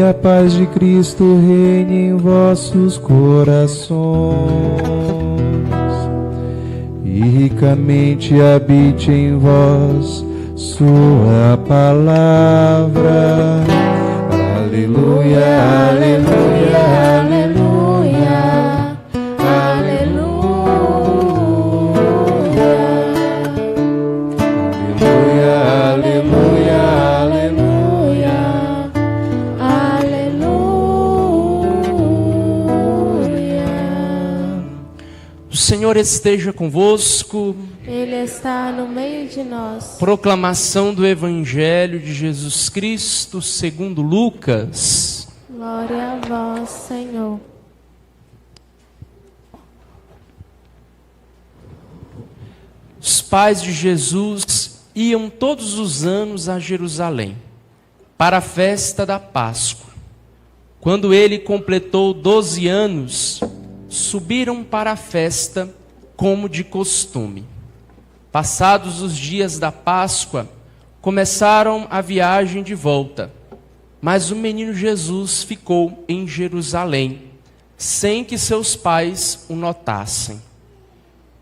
a paz de Cristo reine em vossos corações e ricamente habite em vós sua palavra. Aleluia, aleluia, aleluia, aleluia, aleluia, aleluia, aleluia. O Senhor esteja convosco. Ele está no meio de nós. Proclamação do Evangelho de Jesus Cristo segundo Lucas. Glória a vós, Senhor. Os pais de Jesus iam todos os anos a Jerusalém para a festa da Páscoa. Quando ele completou 12 anos, subiram para a festa como de costume. Passados os dias da Páscoa, começaram a viagem de volta. Mas o menino Jesus ficou em Jerusalém, sem que seus pais o notassem.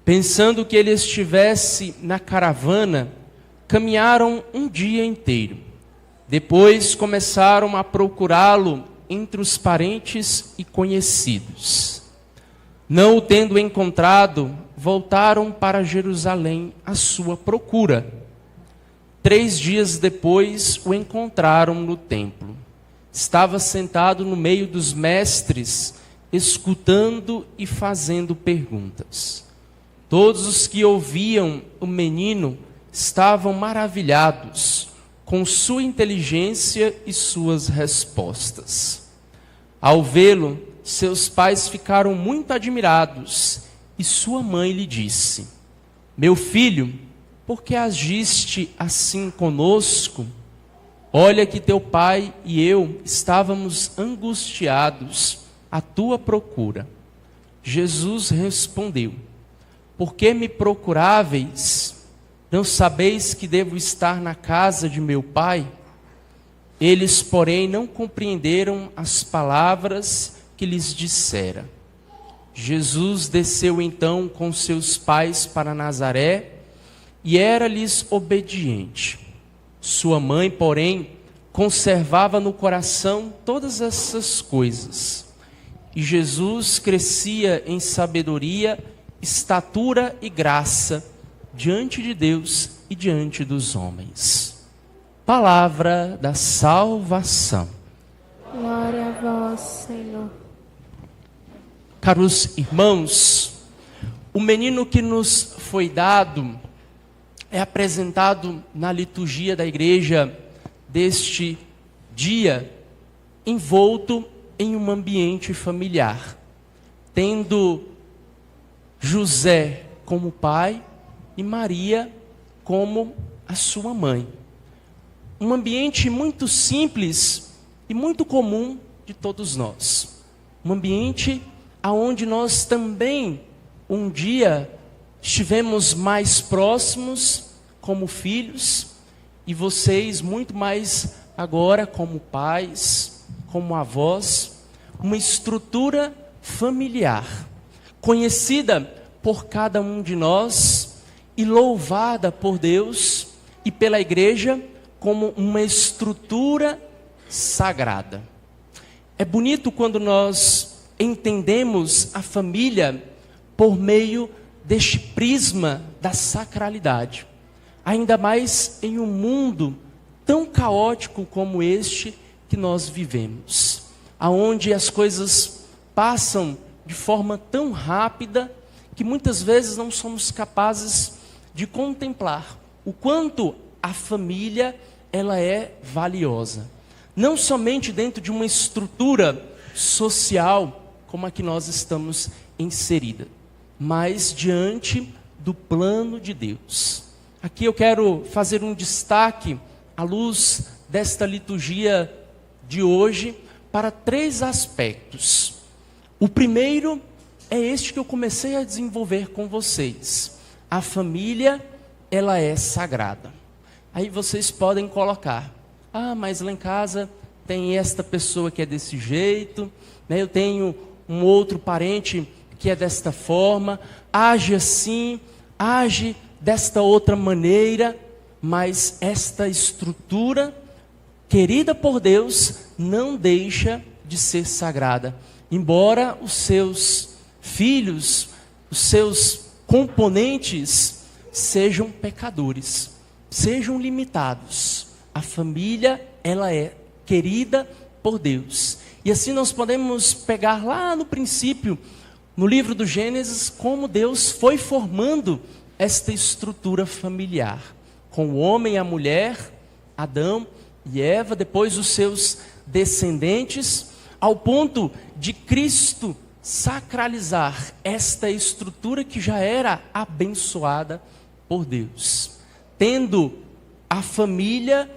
Pensando que ele estivesse na caravana, caminharam um dia inteiro. Depois começaram a procurá-lo entre os parentes e conhecidos. Não o tendo encontrado, voltaram para Jerusalém à sua procura. 3 dias depois o encontraram no templo. Estava sentado no meio dos mestres, escutando e fazendo perguntas. Todos os que ouviam o menino estavam maravilhados com sua inteligência e suas respostas. Ao vê-lo, seus pais ficaram muito admirados e sua mãe lhe disse: Meu filho, por que agiste assim conosco? Olha que teu pai e eu estávamos angustiados à tua procura. Jesus respondeu: Por que me procuráveis? Não sabeis que devo estar na casa de meu pai? Eles, porém, não compreenderam as palavras que lhes dissera. Jesus desceu então com seus pais para Nazaré e era-lhes obediente. Sua mãe, porém, conservava no coração todas essas coisas. E Jesus crescia em sabedoria, estatura e graça diante de Deus e diante dos homens. Palavra da salvação. Glória a vós, Senhor. Caros irmãos, o menino que nos foi dado é apresentado na liturgia da igreja deste dia, envolto em um ambiente familiar, tendo José como pai e Maria como a sua mãe. Um ambiente muito simples e muito comum de todos nós. Um ambiente aonde nós também um dia estivemos mais próximos como filhos e vocês muito mais agora como pais, como avós, uma estrutura familiar conhecida por cada um de nós e louvada por Deus e pela igreja como uma estrutura sagrada. É bonito quando nós entendemos a família por meio deste prisma da sacralidade. Ainda mais em um mundo tão caótico como este que nós vivemos, aonde as coisas passam de forma tão rápida que muitas vezes não somos capazes de contemplar o quanto a família ela é valiosa. Não somente dentro de uma estrutura social como a que nós estamos inserida, mas diante do plano de Deus. Aqui eu quero fazer um destaque à luz desta liturgia de hoje para 3 aspectos. O primeiro é este que eu comecei a desenvolver com vocês. A família, ela é sagrada. Aí vocês podem colocar: mas lá em casa tem esta pessoa que é desse jeito, né? Eu tenho um outro parente que é desta forma, age assim, age desta outra maneira, mas esta estrutura, querida por Deus, não deixa de ser sagrada. Embora os seus filhos, os seus componentes sejam pecadores, sejam limitados, a família, ela é querida por Deus. E assim nós podemos pegar lá no princípio, no livro do Gênesis, como Deus foi formando esta estrutura familiar, com o homem e a mulher, Adão e Eva, depois os seus descendentes, ao ponto de Cristo sacralizar esta estrutura que já era abençoada por Deus, tendo a família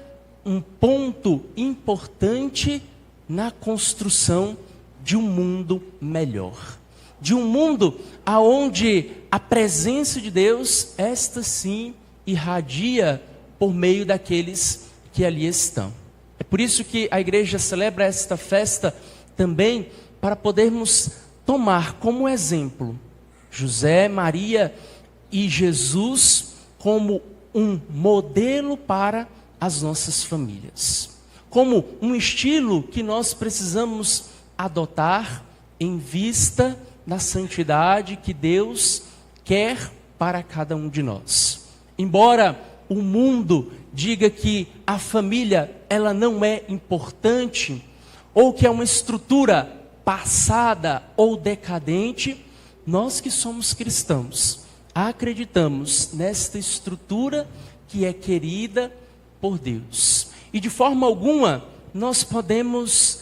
um ponto importante na construção de um mundo melhor, de um mundo aonde a presença de Deus, esta sim, irradia por meio daqueles que ali estão. É por isso que a igreja celebra esta festa também, para podermos tomar como exemplo José, Maria e Jesus como um modelo para as nossas famílias, como um estilo que nós precisamos adotar em vista da santidade que Deus quer para cada um de nós. Embora o mundo diga que a família ela não é importante, ou que é uma estrutura passada ou decadente, nós que somos cristãos acreditamos nesta estrutura que é querida por Deus. E de forma alguma nós podemos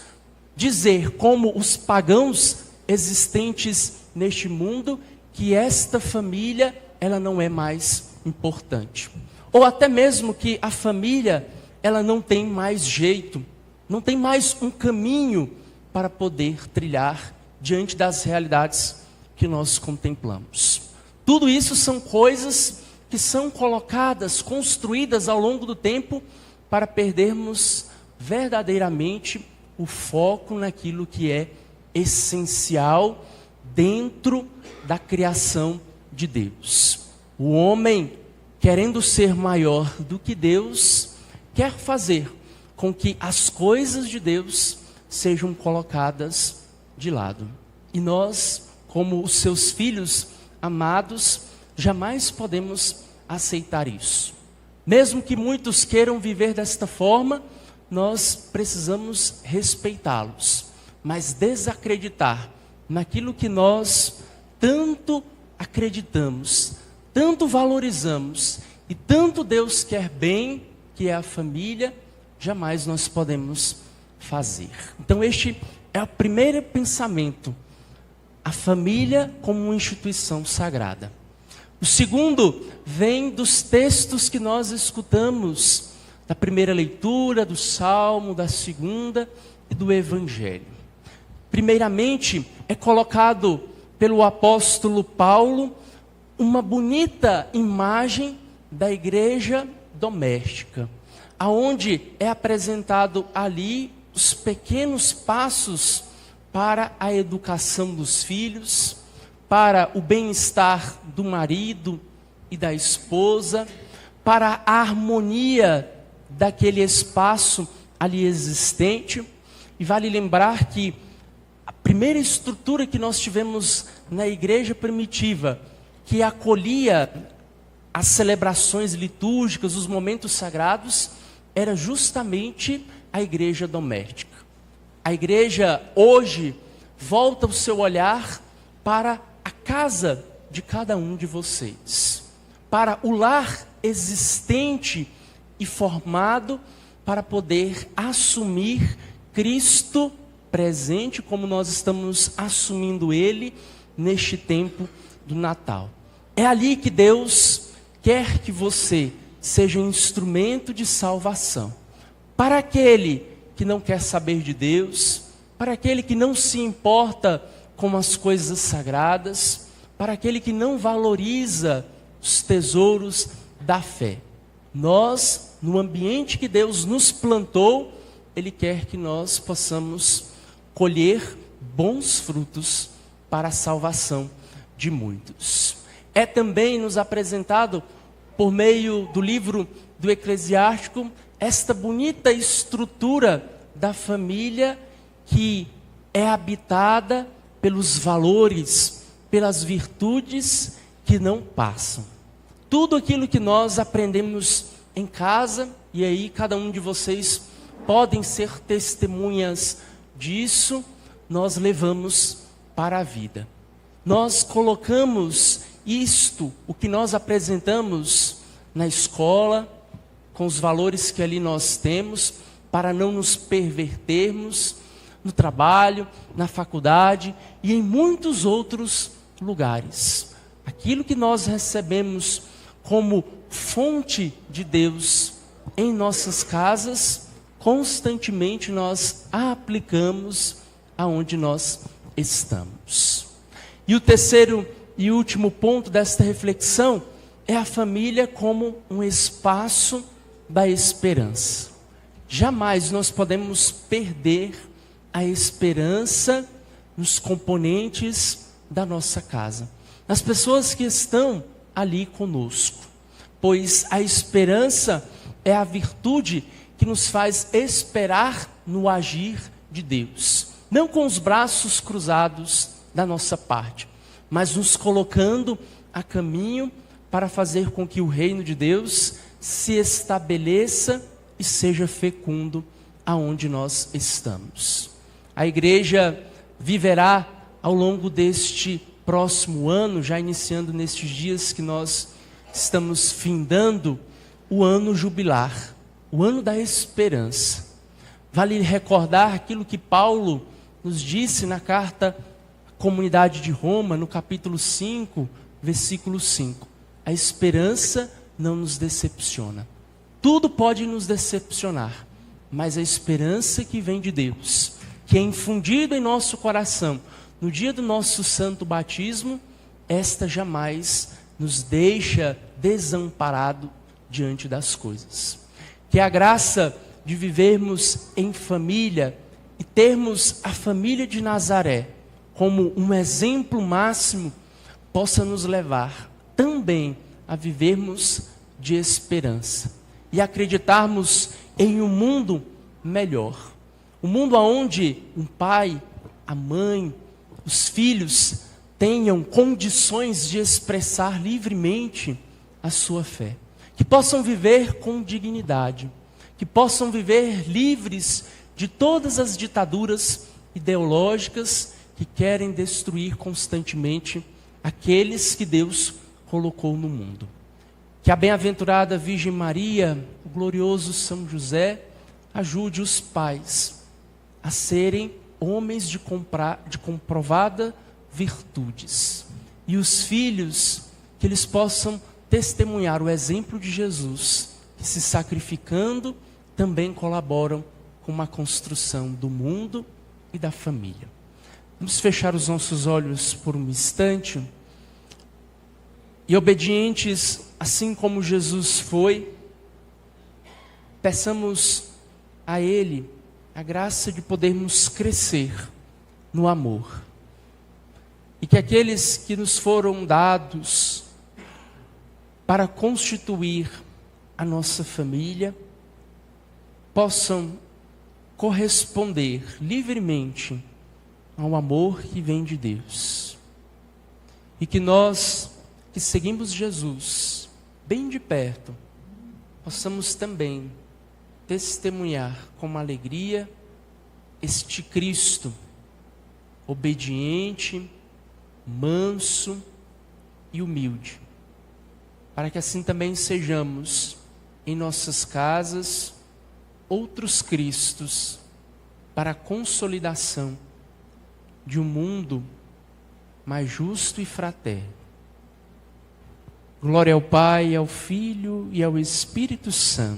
dizer, como os pagãos existentes neste mundo, que esta família ela não é mais importante. Ou até mesmo que a família ela não tem mais jeito, não tem mais um caminho para poder trilhar diante das realidades que nós contemplamos. Tudo isso são coisas que são colocadas, construídas ao longo do tempo para perdermos verdadeiramente o foco naquilo que é essencial dentro da criação de Deus. O homem, querendo ser maior do que Deus, quer fazer com que as coisas de Deus sejam colocadas de lado. E nós, como os seus filhos amados, jamais podemos aceitar isso. Mesmo que muitos queiram viver desta forma, nós precisamos respeitá-los, mas desacreditar naquilo que nós tanto acreditamos, tanto valorizamos e tanto Deus quer bem, que é a família, jamais nós podemos fazer. Então este é o primeiro pensamento, a família como uma instituição sagrada. O segundo vem dos textos que nós escutamos, da primeira leitura, do Salmo, da segunda e do Evangelho. Primeiramente, é colocado pelo apóstolo Paulo uma bonita imagem da igreja doméstica, aonde é apresentado ali os pequenos passos para a educação dos filhos, para o bem-estar do marido e da esposa, para a harmonia daquele espaço ali existente. E vale lembrar que a primeira estrutura que nós tivemos na igreja primitiva, que acolhia as celebrações litúrgicas, os momentos sagrados, era justamente a igreja doméstica. A igreja hoje volta o seu olhar para a casa de cada um de vocês, para o lar existente e formado para poder assumir Cristo presente, como nós estamos assumindo Ele neste tempo do Natal. É ali que Deus quer que você seja um instrumento de salvação. Para aquele que não quer saber de Deus, para aquele que não se importa com as coisas sagradas, para aquele que não valoriza os tesouros da fé. Nós, no ambiente que Deus nos plantou, Ele quer que nós possamos colher bons frutos para a salvação de muitos. É também nos apresentado, por meio do livro do Eclesiástico, esta bonita estrutura da família que é habitada pelos valores, pelas virtudes que não passam. Tudo aquilo que nós aprendemos em casa, e aí cada um de vocês podem ser testemunhas disso, nós levamos para a vida. Nós colocamos isto, o que nós apresentamos na escola, com os valores que ali nós temos, para não nos pervertermos no trabalho, na faculdade e em muitos outros lugares. Aquilo que nós recebemos como fonte de Deus em nossas casas, constantemente nós a aplicamos aonde nós estamos. E o terceiro e último ponto desta reflexão é a família como um espaço da esperança. Jamais nós podemos perder a esperança nos componentes da nossa casa, nas pessoas que estão ali conosco, pois a esperança é a virtude que nos faz esperar no agir de Deus, não com os braços cruzados da nossa parte, mas nos colocando a caminho para fazer com que o reino de Deus se estabeleça e seja fecundo aonde nós estamos. A igreja viverá ao longo deste próximo ano, já iniciando nestes dias que nós estamos findando, o ano jubilar, o ano da esperança. Vale recordar aquilo que Paulo nos disse na carta à comunidade de Roma, no capítulo 5, versículo 5. A esperança não nos decepciona. Tudo pode nos decepcionar, mas a esperança que vem de Deus, que é infundida em nosso coração no dia do nosso santo batismo, esta jamais nos deixa desamparado diante das coisas. Que a graça de vivermos em família e termos a família de Nazaré como um exemplo máximo possa nos levar também a vivermos de esperança e acreditarmos em um mundo melhor. Um mundo onde um pai, a mãe, os filhos tenham condições de expressar livremente a sua fé. Que possam viver com dignidade. Que possam viver livres de todas as ditaduras ideológicas que querem destruir constantemente aqueles que Deus colocou no mundo. Que a bem-aventurada Virgem Maria, o glorioso São José, ajude os pais a serem homens de comprovada virtudes. E os filhos, que eles possam testemunhar o exemplo de Jesus, que se sacrificando, também colaboram com a construção do mundo e da família. Vamos fechar os nossos olhos por um instante. E obedientes, assim como Jesus foi, peçamos a Ele a graça de podermos crescer no amor. E que aqueles que nos foram dados para constituir a nossa família possam corresponder livremente ao amor que vem de Deus. E que nós, que seguimos Jesus bem de perto, possamos também testemunhar com alegria este Cristo obediente, manso e humilde, para que assim também sejamos em nossas casas outros Cristos para a consolidação de um mundo mais justo e fraterno. Glória ao Pai, ao Filho e ao Espírito Santo.